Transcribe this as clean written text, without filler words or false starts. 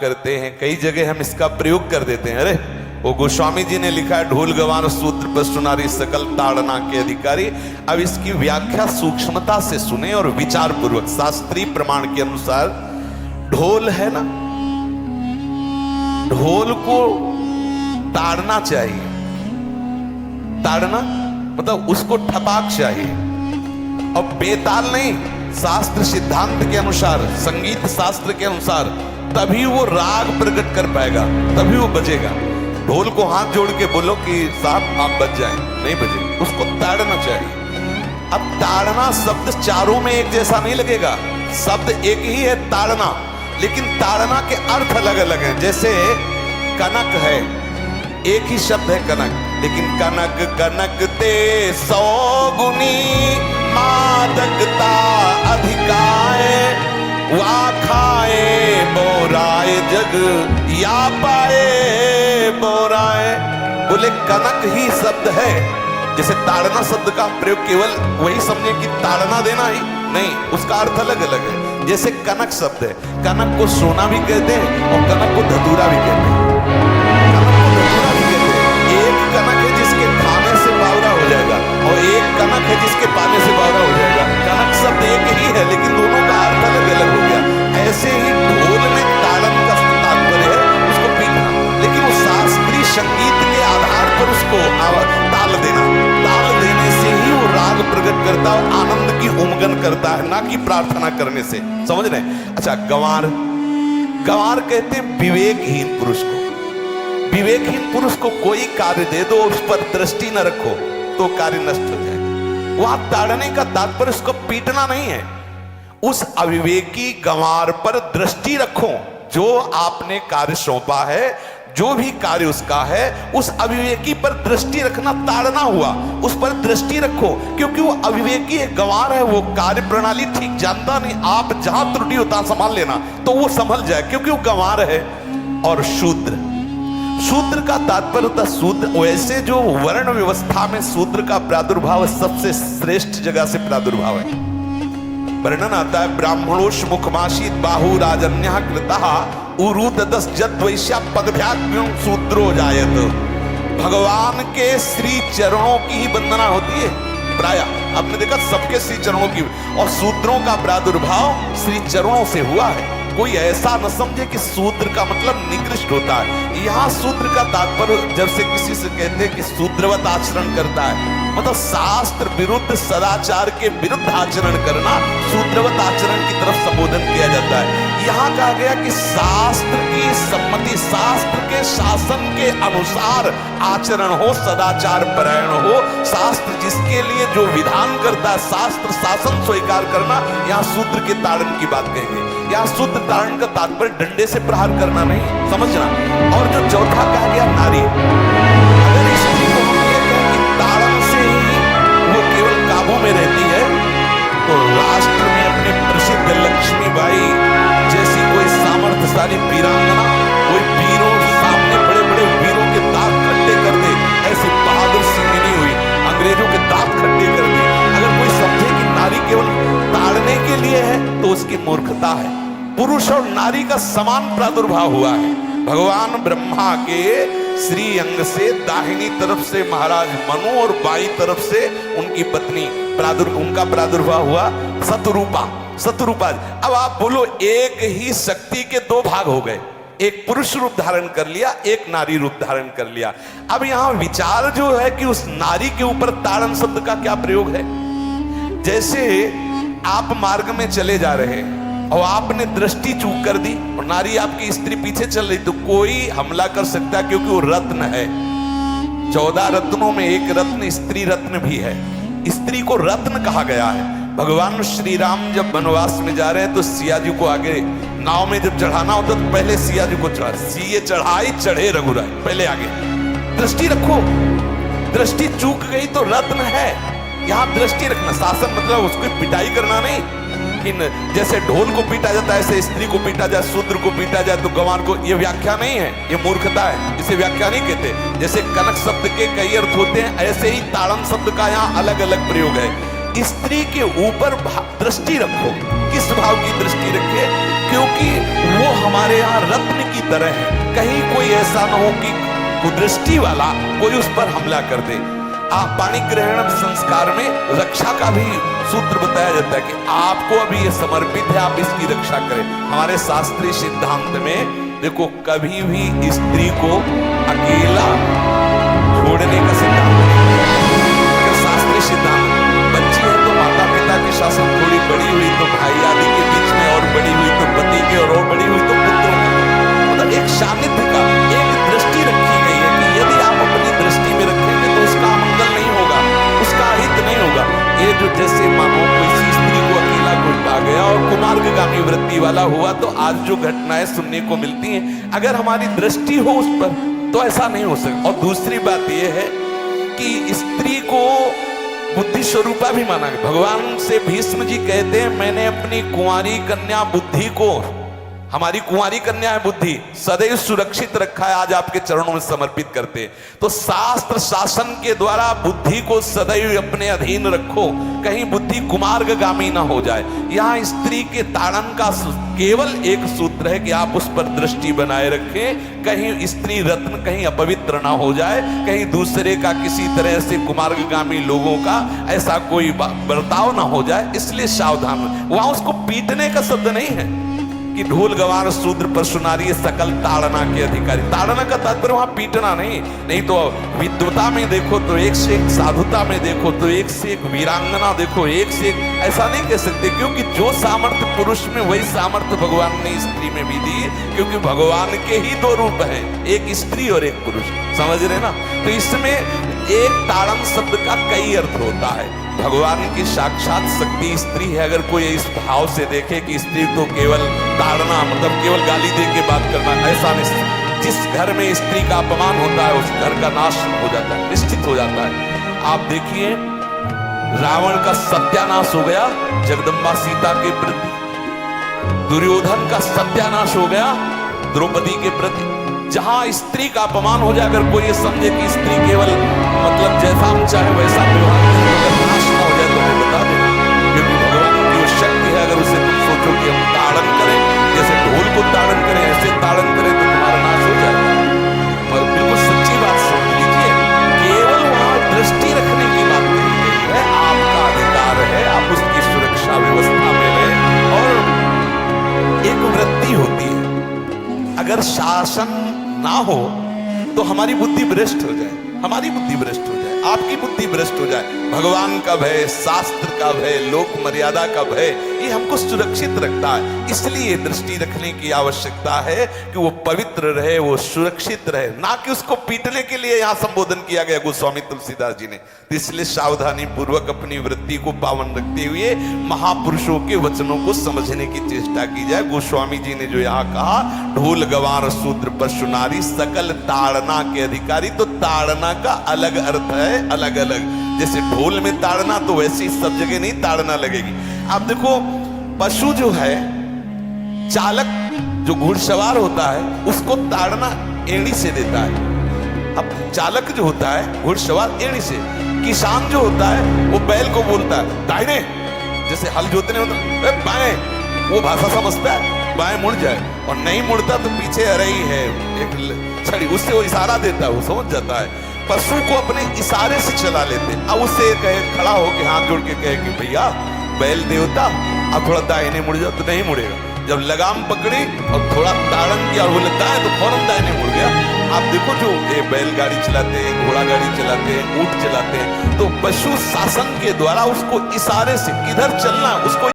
करते हैं, कई जगह हम इसका प्रयोग कर देते हैं। अरे वो गोस्वामी जी ने लिखा है ढोल गवान सूत्र पर सुनारी सकल ताड़ना के अधिकारी। अब इसकी व्याख्या सूक्ष्मता से सुने और विचार पूर्वक। शास्त्रीय प्रमाण के अनुसार ढोल है ना, ढोल को ताड़ना चाहिए। ताड़ना मतलब उसको ठपाक चाहिए और बेताल नहीं। शास्त्र सिद्धांत के अनुसार, संगीत शास्त्र के अनुसार तभी वो राग प्रकट कर पाएगा, तभी वो बजेगा। ढोल को हाथ जोड़ के बोलो कि साहब आप बज जाएं, नहीं बजे, उसको ताड़ना चाहिए। अब ताड़ना शब्द चारों में एक जैसा नहीं लगेगा, शब्द एक ही है ताड़ना, लेकिन ताड़ना के अर्थ अलग अलग हैं। जैसे कनक है, एक ही शब्द है कनक, लेकिन कनक कनक ते 100 गुनी मादकता अधिकाए, वा खाए बोराए जग या पाए बोराए। बोले कनक ही शब्द है। जैसे ताड़ना शब्द का प्रयोग केवल वही समझे कि ताड़ना देना ही नहीं, उसका अर्थ अलग अलग है। जैसे कनक शब्द है, कनक को सोना भी कहते हैं और कनक को धतूरा भी कहते हैं। कनक को धतूरा भी कहते हैं। एक कनक है जिसके खाने से बावरा हो जाएगा और एक कनक है जिसके पाने से बावरा हो जाएगा। कनक शब्द एक ही है लेकिन दोनों का अर्थ अलग अलग हो गया। ऐसे ही ढोल में ताड़न का तात्पर्य है उसको पीटना, लेकिन वो शास्त्रीय संगीत के आधार पर उसको ताल देना। ताल देने से ही वो राग प्रकट करता है, आनंद की उमगन करता है, ना कि प्रार्थना करने से। समझ रहे? अच्छा, गंवार, गंवार कहते हैं विवेकहीन पुरुष को। विवेकहीन पुरुष को कोई कार्य दे दो, उस पर दृष्टि न रखो तो कार्य नष्ट हो जाएगा। वहां ताड़ने का तात्पर्य उसको पीटना नहीं है, उस अविवेकी गंवार पर दृष्टि रखो। जो आपने कार्य सौंपा है, जो भी कार्य उसका है, उस अविवेकी पर दृष्टि रखना ताड़ना हुआ। उस पर दृष्टि रखो, क्योंकि वो अविवेकी एक गंवार है, वो कार्य प्रणाली ठीक जानता नहीं। आप जहां त्रुटि होता संभाल लेना तो वो संभल जाए, क्योंकि वो गंवार है। और शूद्र, शूद्र का तात्पर्य होता शूद्र, वैसे जो वर्ण व्यवस्था में शूद्र का प्रादुर्भाव सबसे श्रेष्ठ जगह से प्रादुर्भाव है। वर्णन आता है ब्राह्मणोष मुखमाशीत बाहु राजन्यः कृतः उरुददस जत वैश्या पदभ्याग्यं शूद्रो जायत। भगवान के श्री चरणों की ही वंदना होती है प्राय। आपने देखा सबके श्री चरणों की, और शूद्रों का प्रादुर्भाव श्री चरणों से हुआ है। कोई ऐसा न समझे कि शूद्र का मतलब निकृष्ट होता है। यहाँ शूद्र का तात्पर्य जब से किसी से कहते हैं कि शूद्रवत आचरण करता है, मतलब शास्त्र विरुद्ध सदाचार के विरुद्ध आचरण करना शूद्रवत आचरण की तरफ संबोधन किया जाता है। यहाँ कहा गया कि शास्त्र की सम्मति, शास्त्र के शासन के अनुसार आचरण हो, सदाचार परायण हो। शास्त्र जिसके लिए जो विधान करता है, शास्त्र शासन स्वीकार करना, यहाँ शूद्र के ताड़न की बात कहेंगे। यहाँ शूद्र ताड़न का तात्पर्य डंडे से प्रहार करना नहीं, समझना। और जो चौथा कहा गया नारी, अगर स्त्री को ताड़न से ही वो केवल काबू में रहती है, तो राष्ट्र में अपने प्रसिद्ध लक्ष्मीबाई जैसी कोई सामर्थ्यशाली वीरांगना, कोई वीरों सामने बड़े बड़े वीरों के दांत खट्टे कर दे, ऐसी बहादुर सिंह हुई, अंग्रेजों के दांत खट्टे कर दे। अगर कोई समझे कि नारी केवल ताड़ने के लिए है तो उसकी मूर्खता है। पुरुष और नारी का समान प्रादुर्भाव हुआ है। भगवान ब्रह्मा के श्री अंग से दाहिनी तरफ से महाराज मनु और बाई तरफ से उनकी पत्नी उनका प्रादुर्भाव हुआ शतरूपा। शतरूपा, अब आप बोलो एक ही शक्ति के दो भाग हो गए, एक पुरुष रूप धारण कर लिया, एक नारी रूप धारण कर लिया। अब यहां विचार जो है कि उस नारी के ऊपर ताड़न शब्द का क्या प्रयोग है। जैसे आप मार्ग में चले जा रहे हैं और आपने दृष्टि चूक कर दी और नारी आपकी स्त्री पीछे चल रही, तो कोई हमला कर सकता है, क्योंकि वो रत्न है। 14 रत्नों में एक रत्न स्त्री रत्न भी है। स्त्री को रत्न कहा गया है। भगवान श्री राम जब वनवास में जा रहे हैं तो सिया जी को आगे नाव में जब चढ़ाना होता तो पहले सिया जी को चढ़ा, सीए चढ़ाई चढ़े रघुराई, पहले आगे। दृष्टि रखो, दृष्टि चूक गई तो रत्न है। यहाँ दृष्टि रखना, शासन मतलब उसको पिटाई करना नहीं। जैसे ढोल को पीटा जाता है ऐसे स्त्री को पीटा जाए, शूद्र को पीटा जाए तो गंवार को, ये व्याख्या नहीं है, ये मूर्खता है, इसे व्याख्या नहीं कहते। जैसे कनक शब्द के कई अर्थ होते हैं, ऐसे ही ताड़न शब्द का यहाँ अलग अलग प्रयोग है। स्त्री के ऊपर दृष्टि रखो। किस भाव की दृष्टि रखे? क्योंकि वो हमारे यहाँ रत्न की तरह है। कहीं कोई ऐसा ना हो कि कुदृष्टि वाला कोई उस पर हमला कर दे। आप पाणी ग्रहण संस्कार में रक्षा का भी सूत्र बताया जाता है कि आपको अभी ये समर्पित है, आप इसकी रक्षा करें। हमारे शास्त्रीय सिद्धांत में देखो, कभी भी स्त्री को अकेला छोड़ने का सिद्धांत नहीं है। शास्त्रीय सिद्धांत, बच्ची है तो माता पिता के शासन, थोड़ी बड़ी हुई तो भाई आदि के बीच में, और बड़ी हुई तो पति के, और बड़ी हुई तो पुत्रों के। मतलब एक सानिध्य का एक दृष्टि रखी गई है कि यदि आप अपनी दृष्टि में रखेंगे तो उसका मंगल नहीं होगा, उसका हित नहीं होगा। ये जो जैसे मानो किसी स्त्री को अकेला कोई पा गया और कुमार्गामी वृत्ति वाला हुआ, तो आज जो घटनाएं सुनने को मिलती हैं, अगर हमारी दृष्टि हो उस पर तो ऐसा नहीं हो सकता। और दूसरी बात यह है कि स्त्री को बुद्धि स्वरूपा भी माना गया। भगवान से भीष्म जी कहते हैं, मैंने अपनी कुंवारी कन्या बुद्धि को, हमारी कुंवारी कन्या है बुद्धि, सदैव सुरक्षित रखा है, आज आपके चरणों में समर्पित करते हैं। तो शास्त्र शासन के द्वारा बुद्धि को सदैव अपने अधीन रखो, कहीं बुद्धि कुमार्गामी ना हो जाए। यहाँ स्त्री के ताड़न का केवल एक सूत्र है कि आप उस पर दृष्टि बनाए रखें, कहीं स्त्री रत्न कहीं अपवित्र ना हो जाए, कहीं दूसरे का किसी तरह से कुमार्गामी लोगों का ऐसा कोई बर्ताव ना हो जाए, इसलिए सावधान। वहां उसको पीटने का शब्द नहीं है कि ढोल गवार शूद्र परशु नारी सकल ताड़ना के अधिकारी। ताड़ना का तात्पर्य वहां पीटना नहीं तो विद्वता में देखो तो एक से एक, साधुता में देखो तो एक से एक, वीरांगना देखो एक से एक, ऐसा नहीं कह सकते। क्योंकि जो सामर्थ्य पुरुष में वही सामर्थ्य भगवान ने स्त्री में भी दी, क्योंकि भगवान के ही दो रूप हैं, एक स्त्री और एक पुरुष। समझ रहे ना? तो इसमें एक ताड़न शब्द का कई अर्थ होता है। भगवान की साक्षात शक्ति स्त्री है। अगर कोई इस भाव से देखे कि स्त्री तो केवल ताड़ना, मतलब केवल गाली दे के बात करना, ऐसा नहीं। जिस घर में स्त्री का अपमान होता है उस घर का नाश हो जाता है, निश्चित हो जाता है। आप देखिए, रावण का सत्यानाश हो गया जगदम्बा सीता के प्रति, दुर्योधन का सत्यानाश हो गया द्रौपदी के प्रति। जहां स्त्री का अपमान हो जाए, अगर कोई ये समझे कि स्त्री केवल मतलब जैसा हम चाहे वैसा व्यवहार नाश ना हो जाए, तो हमें बता देना। क्योंकि भगवान की वो शक्ति है, अगर उसे तुम सोचो कि हम ताड़न करें, जैसे ढोल को ताड़न करें ऐसे ताड़न करें, तो तुम्हारा नाश हो जाएगा। और बिल्कुल सच्ची बात समझ लीजिए, केवल वहां दृष्टि रखने की बात कही गई है। आपका अधिकार है, आप उसकी सुरक्षा व्यवस्था में लें। और एक वृत्ति होती है, अगर शासन ना हो तो हमारी बुद्धि भ्रष्ट हो जाए, हमारी बुद्धि भ्रष्ट हो जाए, आपकी बुद्धि भ्रष्ट हो जाए। भगवान का भय, शास्त्र का भय, लोक मर्यादा का भय, ये हमको सुरक्षित रखता है। इसलिए दृष्टि रखने की आवश्यकता है कि वो पवित्र रहे, वो सुरक्षित रहे, ना कि उसको पीटने के लिए यहाँ संबोधन किया गया गोस्वामी तुलसीदास जी ने। इसलिए सावधानी पूर्वक अपनी वृत्ति को पावन रखते हुए महापुरुषों के वचनों को समझने की चेष्टा की जाए। गोस्वामी जी ने जो यहाँ कहा, ढोल गवार शूद्र परशु नारी सकल ताड़ना के अधिकारी, तो ताड़ना का अलग अर्थ है, अलग अलग। जैसे ढोल में ताड़ना, तो वैसे ही सब जगह नहीं ताड़ना लगेगी। आप देखो, पशु जो है, चालक जो घुड़सवार होता है, उसको ताड़ना एड़ी से देता है। अब चालक जो होता है घुड़सवार, एड़ी से। किसान जो होता है वो बैल को बोलता है दाहिने, जैसे हल जोतने होता है बाएं, वो भाषा समझता है, बाएं मुड़ जाए, और नहीं मुड़ता तो पीछे अरई है एक छड़ी, उससे वो इशारा देता है, वो समझ जाता है। पशु को अपने इशारे से चला लेते हैं। अब उससे कहे, खड़ा होकर हाथ जोड़ के कहे कि भैया बैल देवता, अब थोड़ा दाहिने मुड़ जाओ, तो नहीं मुड़ेगा। जब लगाम पकड़ी और थोड़ा ताड़न किया और वो लगता है, तो फौरन दाहिने मुड़ गया। आप देखो, जो ये बैलगाड़ी चलाते हैं, घोड़ा गाड़ी चलाते हैं, ऊंट चलाते हैं, तो पशु शासन के द्वारा उसको इशारे से किधर चलना, उसको